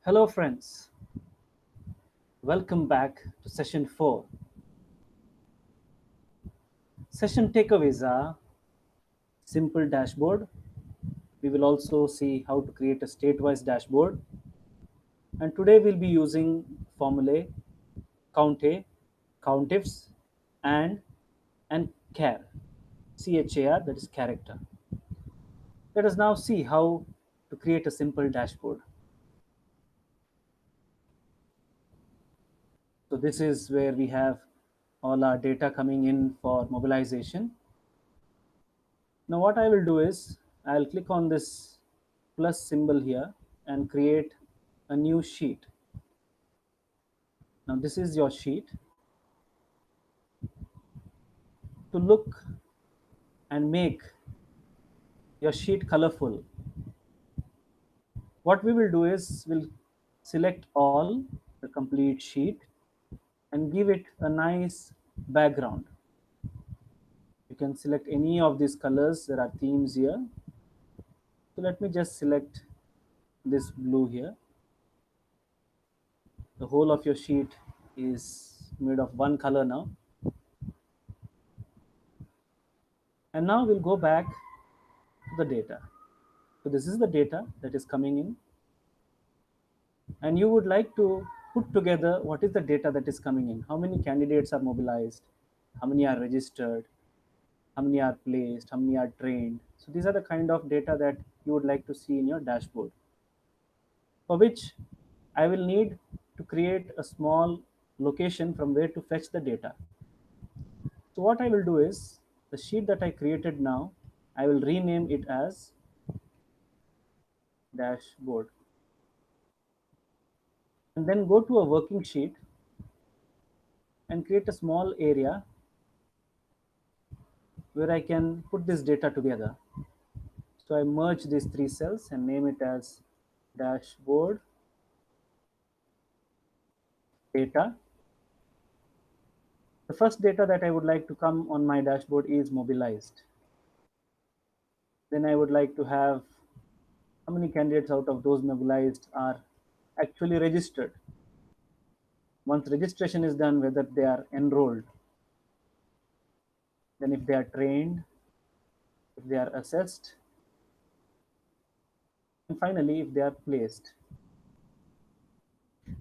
Hello, friends. Welcome back to session 4. Session takeaways are simple dashboard. We will also see how to create a state-wise dashboard. And today we'll be using formulae, count A, countifs, and char, char, that is character. Let us now see how to create a simple dashboard. So this is where we have all our data coming in for mobilization. Now what I will do is I'll click on this plus symbol here and create a new sheet. Now this is your sheet. To look and make your sheet colorful, what we will do is we'll select all the complete sheet and give it a nice background. You can select any of these colors. There are themes here. So let me just select this blue here. The whole of your sheet is made of one color now. And now we'll go back to the data. So this is the data that is coming in, and you would like to put together what is the data that is coming in, how many candidates are mobilized, how many are registered, how many are placed, how many are trained. So these are the kind of data that you would like to see in your dashboard, for which I will need to create a small location from where to fetch the data. So what I will do is the sheet that I created now, I will rename it as dashboard, and then go to a working sheet and create a small area where I can put this data together. So I merge these three cells and name it as dashboard data. The first data that I would like to come on my dashboard is mobilized. Then I would like to have how many candidates out of those mobilized are actually registered. Once registration is done, whether they are enrolled, then if they are trained, if they are assessed, and finally if they are placed.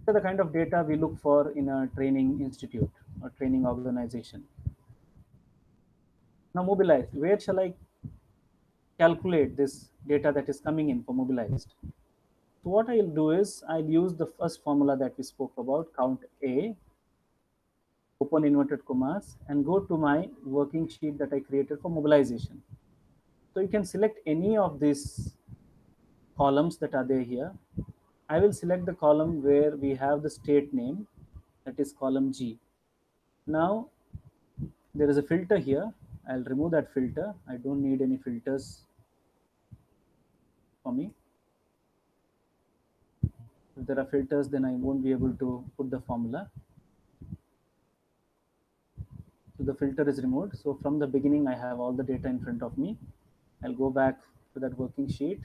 So the kind of data we look for in a training institute or training organization. Now mobilized, where shall I calculate this data that is coming in for mobilized? So what I'll do is I'll use the first formula that we spoke about, count A, open inverted commas, and go to my working sheet that I created for mobilization. So you can select any of these columns that are there here. I will select the column where we have the state name, that is column G. Now there is a filter here. I'll remove that filter. I don't need any filters for me. If there are filters, then I won't be able to put the formula. So the filter is removed. So from the beginning, I have all the data in front of me. I'll go back to that working sheet,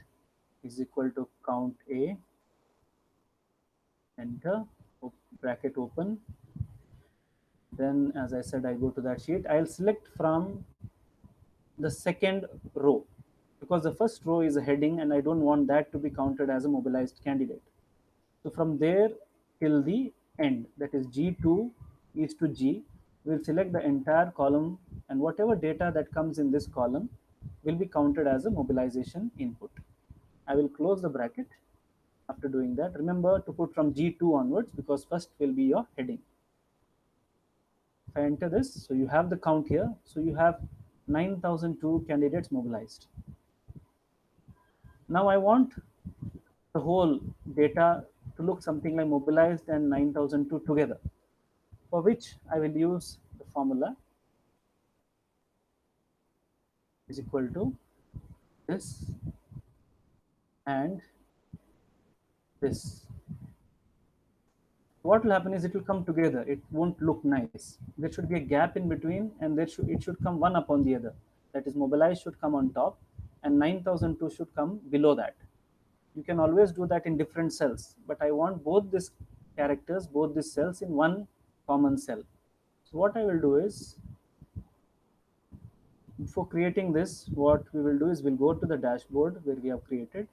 is equal to count A, enter, bracket open. Then as I said, I go to that sheet. I'll select from the second row, because the first row is a heading and I don't want that to be counted as a mobilized candidate. So from there till the end, that is G2 is to G, we'll select the entire column, and whatever data that comes in this column will be counted as a mobilization input. I will close the bracket after doing that. Remember to put from G2 onwards, because first will be your heading. If I enter this, so you have the count here. So you have 9,002 candidates mobilized. Now I want the whole data to look something like mobilized and 9,002 together, for which I will use the formula is equal to this and this. What will happen is it will come together. It won't look nice. There should be a gap in between, and it should come one upon the other. That is, mobilized should come on top, and 9,002 should come below that. You can always do that in different cells, but I want both these characters, both these cells in one common cell. So what I will do is, for creating this, what we will do is we'll go to the dashboard where we have created,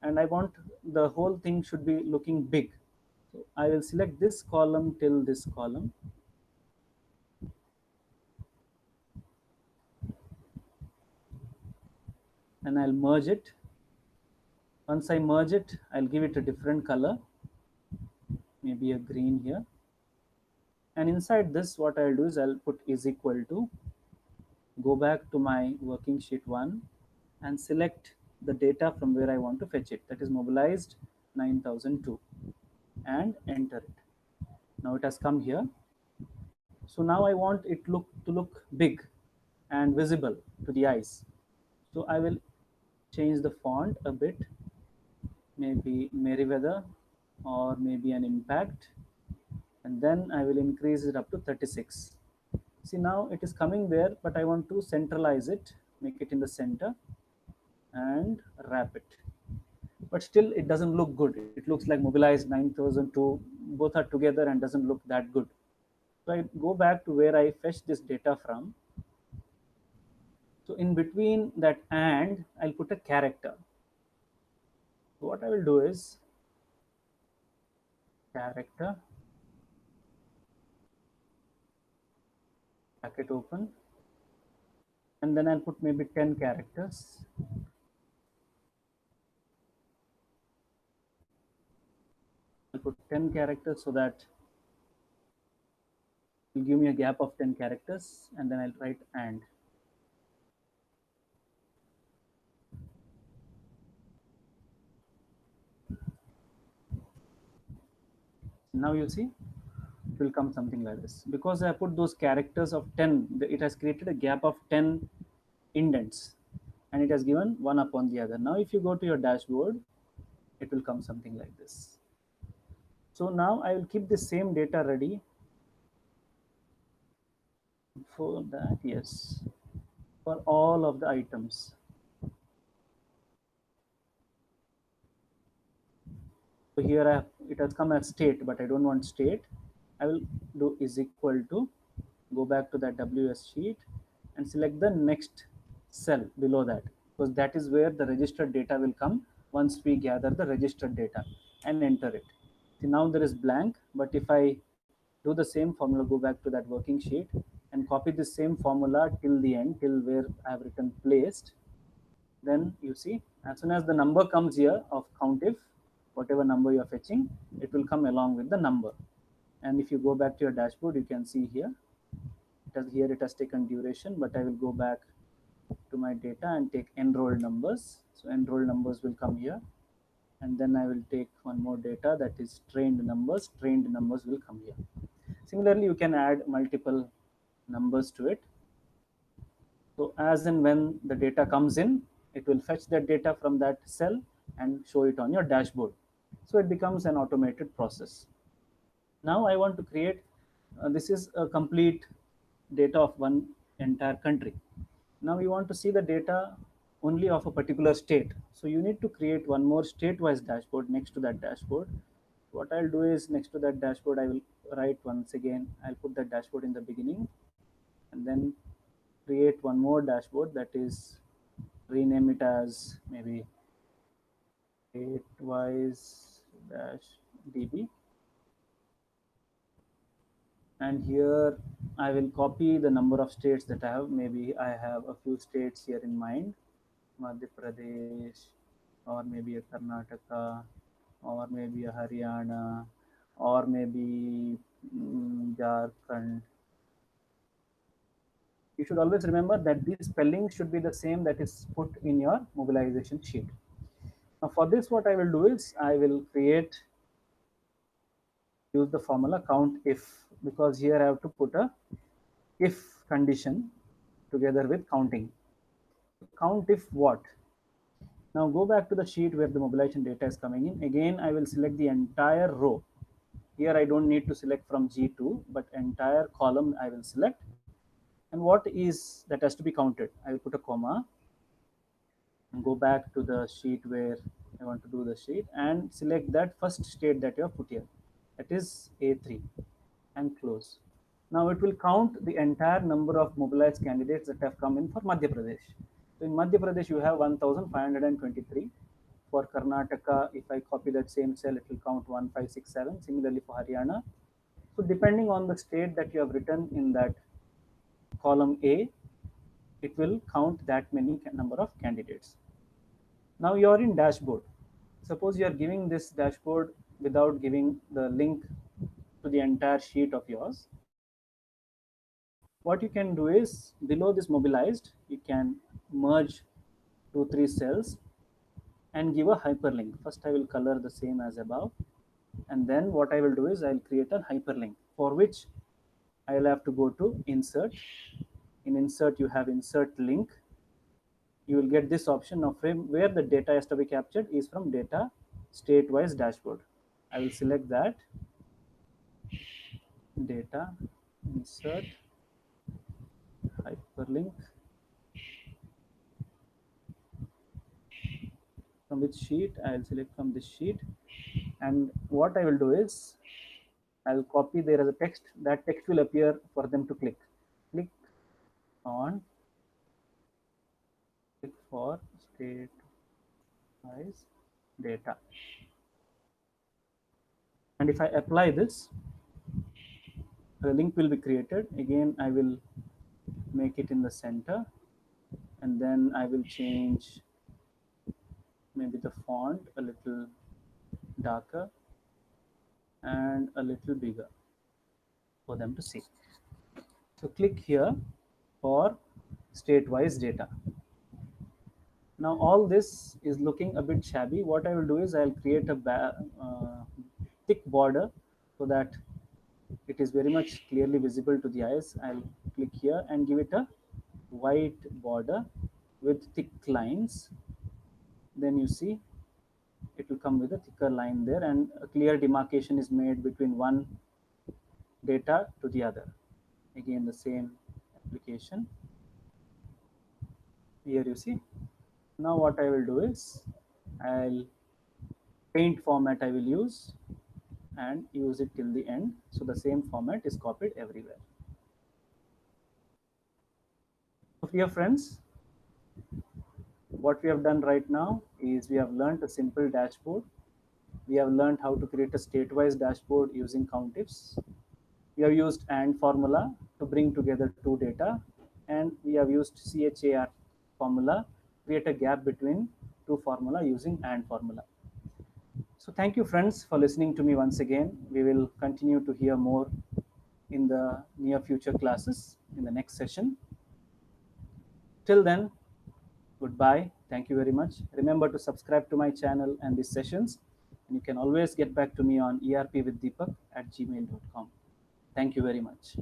and I want the whole thing should be looking big. So I will select this column till this column, and I'll merge it. Once I merge it, I'll give it a different color, maybe a green here. And inside this, what I'll do is I'll put is equal to, go back to my working sheet 1 and select the data from where I want to fetch it. That is mobilized 9002, and enter it. Now it has come here. So now I want it to look big and visible to the eyes. So I will change the font a bit, maybe Meriwether or maybe an Impact, and then I will increase it up to 36. See, now it is coming there, but I want to centralize it, make it in the center, and wrap it. But still, it doesn't look good. It looks like mobilized 9002. Both are together and doesn't look that good. So I go back to where I fetched this data from. So in between that and, I'll put a character. So what I will do is character, bracket open, and then I'll put maybe 10 characters. I'll put 10 characters so that it'll give me a gap of 10 characters, and then I'll write and. Now you see it will come something like this. Because I put those characters of 10, it has created a gap of 10 indents, and it has given one upon the other. Now if you go to your dashboard, it will come something like this. So now I will keep the same data ready for that, yes, for all of the items. So here it has come as state, but I don't want state. I will do is equal to, go back to that WS sheet and select the next cell below that, because that is where the registered data will come once we gather the registered data, and enter it. See, now there is blank, but if I do the same formula, go back to that working sheet and copy the same formula till the end, till where I have written placed, then you see as soon as the number comes here of countif, whatever number you are fetching, it will come along with the number. And if you go back to your dashboard, you can see here it has taken duration, but I will go back to my data and take enrolled numbers. So enrolled numbers will come here, and then I will take one more data, that is trained numbers. Trained numbers will come here. Similarly, you can add multiple numbers to it. So as and when the data comes in, it will fetch that data from that cell and show it on your dashboard. So it becomes an automated process. Now I want to create, this is a complete data of one entire country. Now we want to see the data only of a particular state. So you need to create one more state-wise dashboard next to that dashboard. What I'll do is, next to that dashboard, I will write once again, I'll put that dashboard in the beginning, and then create one more dashboard, that is rename it as maybe state-wise dash db. And here I will copy the number of states that I have. Maybe I have a few states here in mind, Madhya Pradesh, or maybe a Karnataka, or maybe a Haryana, or maybe Jharkhand. You should always remember that these spelling should be the same that is put in your mobilization sheet. Now for this, what I will do is I will use the formula count if, because here I have to put a if condition together with counting. Count if what? Now go back to the sheet where the mobilization data is coming in. Again, I will select the entire row. Here I don't need to select from G2, but entire column I will select. And what is that has to be counted? I will put a comma and go back to the sheet where I want to do the sheet and select that first state that you have put here, that is A3, and close. Now it will count the entire number of mobilized candidates that have come in for Madhya Pradesh. So in Madhya Pradesh, you have 1,523. For Karnataka, if I copy that same cell, it will count 1567. Similarly for Haryana. So depending on the state that you have written in that column A, it will count that many number of candidates. Now you are in dashboard. Suppose you are giving this dashboard without giving the link to the entire sheet of yours. What you can do is below this mobilized, you can merge 2 3 cells and give a hyperlink. First I will color the same as above, and then what I will do is I will create a hyperlink, for which I will have to go to insert. In insert you have insert link. You will get this option of frame where the data has to be captured is from data state-wise dashboard. I will select that, data, insert, hyperlink, from which sheet I will select from this sheet, and what I will do is I will copy there as a text. That text will appear for them to click. Click on, click for state wise data, and if I apply this, the link will be created. Again I will make it in the center, and then I will change maybe the font a little darker and a little bigger for them to see. So click here for state-wise data. Now all this is looking a bit shabby. What I will do is I'll create a thick border so that it is very much clearly visible to the eyes. I'll click here and give it a white border with thick lines. Then you see it will come with a thicker line there, and a clear demarcation is made between one data to the other. Again the same application. Here you see. Now what I will do is I'll paint format I will use and use it till the end, so the same format is copied everywhere. So dear friends, what we have done right now is we have learned a simple dashboard. We have learned how to create a state-wise dashboard using COUNTIFs. We have used AND formula to bring together two data, and we have used CHAR formula to create a gap between two formula using AND formula. So thank you friends for listening to me once again. We will continue to hear more in the near future classes in the next session. Till then, goodbye. Thank you very much. Remember to subscribe to my channel and these sessions. And you can always get back to me on erpwithdeepak@gmail.com. Thank you very much.